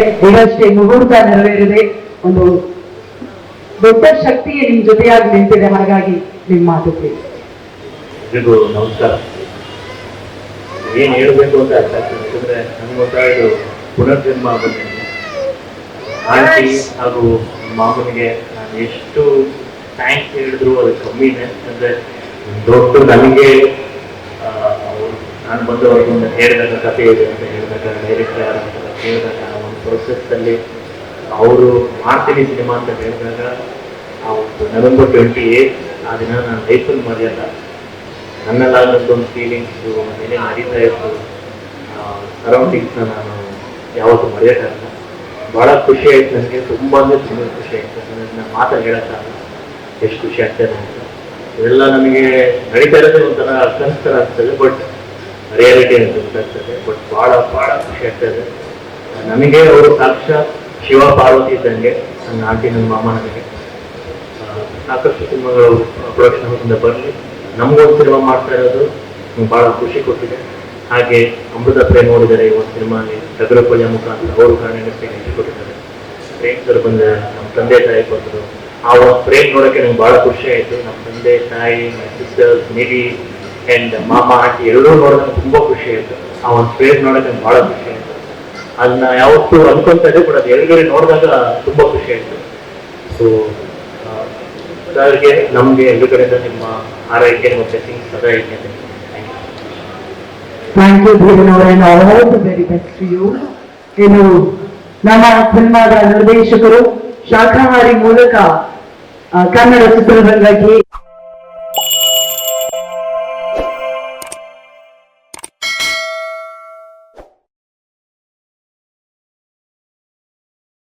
ಈಗಷ್ಟೇ ಮುಹೂರ್ತ ನೆರವೇರಿದೆ. ಒಂದು ದೊಡ್ಡ ಶಕ್ತಿಯೇ ನಿಮ್ ಜೊತೆಯಾಗಿ ನಿಂತಿದೆ. ಹಾಗಾಗಿ ನಿಮ್ಮ ಮಾತು ಪ್ಲೀಸ್. ಎಲ್ರಿಗೂ ನಮಸ್ಕಾರ. ಏನು ಹೇಳಬೇಕು ಅಂತ ಅರ್ಥ ಆಗ್ತದೆ. ಯಾಕಂದ್ರೆ ನಮಗೊತ್ತ ಇದು ಪುನರ್ಜನ್ಮ ಬಂದಿದೆ. ಆಂಟಿ ಹಾಗೂ ಮಾಮನಿಗೆ ನಾನು ಎಷ್ಟು ಥ್ಯಾಂಕ್ಸ್ ಹೇಳಿದ್ರು ಅದು ಕಮ್ಮಿನೇ. ಅಂದರೆ ದೊಡ್ಡ ನನಗೆ ನಾನು ಬಂದವರೆಗೂ ಒಂದು ಹೇಳಿದಾಗ ಕಥೆ ಇದೆ ಅಂತ ಹೇಳಿದಾಗ ಡೈರೆಕ್ಟರ್ ಯಾರು ಅಂತ ಹೇಳಿದಾಗ ಒಂದು ಪ್ರೊಸೆಸ್ಸಲ್ಲಿ ಅವರು ಮಾಡ್ತೀನಿ ಸಿನಿಮಾ ಅಂತ ಹೇಳಿದಾಗ ಆ ಒಂದು November 28 ಆ ದಿನ ನಾನು ಲೈಫಲ್ಲಿ ಮರೆಯಲ್ಲ. ನನ್ನಲ್ಲಾದೊಂದು ಫೀಲಿಂಗ್ಸು ಏನೇ ನಡೀತಾ ಇತ್ತು ಸರೌಂಡಿಂಗ್ಸ್ನ ನಾನು ಯಾವತ್ತೂ ಮರೆಯೋಕ್ಕಾಗಲ್ಲ. ಭಾಳ ಖುಷಿ ಆಯ್ತು ನನಗೆ, ತುಂಬ ಅಂದರೆ ತುಂಬ ಖುಷಿ ಆಯಿತು. ನಾನು ಮಾತಲ್ಲಿ ಹೇಳೋಕ್ಕಾಗಲ್ಲ ಎಷ್ಟು ಖುಷಿ ಆಗ್ತದೆ ಅಂತ. ಇವೆಲ್ಲ ನಮಗೆ ನಡೀತಾ ಇರೋದೇ ಒಂಥರ ಕನಸ್ತರ ಆಗ್ತದೆ, ಬಟ್ ರಿಯಾಲಿಟಿ ಅಂತ ಗೊತ್ತಾಗ್ತದೆ. ಬಟ್ ಭಾಳ ಭಾಳ ಖುಷಿ ಆಗ್ತದೆ ನನಗೆ. ಅವರು ಸಾಕ್ಷಾತ್ ಶಿವ ಪಾರ್ವತಿ ಇದ್ದಂಗೆ ನನ್ನ ಆಂಟಿ, ನನ್ನ ಮಾಮ. ನನಗೆ ಸಾಕಷ್ಟು ಸಿನಿಮಾಗಳು ಪ್ರೊಡಕ್ಷನ್ ಹೌಸಿಂದ ಬರಲಿ, ನಮಗೊಂದು ಸಿನಿಮಾ ಮಾಡ್ತಾ ಇರೋದು ನಮ್ಗೆ ಭಾಳ ಖುಷಿ ಕೊಟ್ಟಿದೆ. ಹಾಗೆ ಅಮೃತ ಪ್ರೇಮ್ ನೋಡಿದ್ದಾರೆ ಈ ಒಂದು ಸಿನಿಮಾಲಿ ಟಗರುಪಳ್ಳಿಯ ಮುಖಾಂತರ ಅವರು ಕಾರಣ ಕೊಟ್ಟಿದ್ದಾರೆ. ಪ್ರೇಮ್ಸರು ಬಂದರೆ ನಮ್ಮ ತಂದೆ ತಾಯಿ ಬಂದರು. ಆ ಒಂದು ಪ್ರೇಮ್ ನೋಡೋಕ್ಕೆ ನಂಗೆ ಭಾಳ ಖುಷಿ ಆಯಿತು. ನಮ್ಮ ತಂದೆ ತಾಯಿ, ನನ್ನ ಸಿಸ್ಟರ್ಸ್, ನಿಧಿ ಆ್ಯಂಡ್ ಮಾಮ ಆಂಟಿ ಎಲ್ಲರೂ ನೋಡಿದಾಗ ತುಂಬ ಖುಷಿ ಆಯಿತು. ಆ ಒಂದು ಪ್ರೇಮ್ ನೋಡೋಕ್ಕೆ ನಂಗೆ ಭಾಳ ಖುಷಿ ಆಯಿತು. ಅದನ್ನ ಯಾವತ್ತೂ ಅನ್ಕೊತಾ ಇದೆ, ಬಟ್ ಅದು ಎದುರುಗಡೆ ನೋಡಿದಾಗ ತುಂಬ ಖುಷಿ ಆಯಿತು. ಸೊ ಸರ್ಗೆ ನಮಗೆ ಎದುರುಗಡೆಯಿಂದ ನಿಮ್ಮ ಆರೈಕೆ ಮತ್ತು ಬ್ಲೆಸ್ಸಿಂಗ್ಸ್ ಸದಾ ಇದೆ. ಥ್ಯಾಂಕ್ ಯು ಧೀರನ್ ಅವರೇ, all the very best to you. ಇನ್ನು ನಮ್ಮ ಸಿನಿಮಾದ ನಿರ್ದೇಶಕರು ಶಾಖಾಹಾರಿ ಮೂಲಕ ಕನ್ನಡ ಚಿತ್ರರಂಗಕ್ಕೆ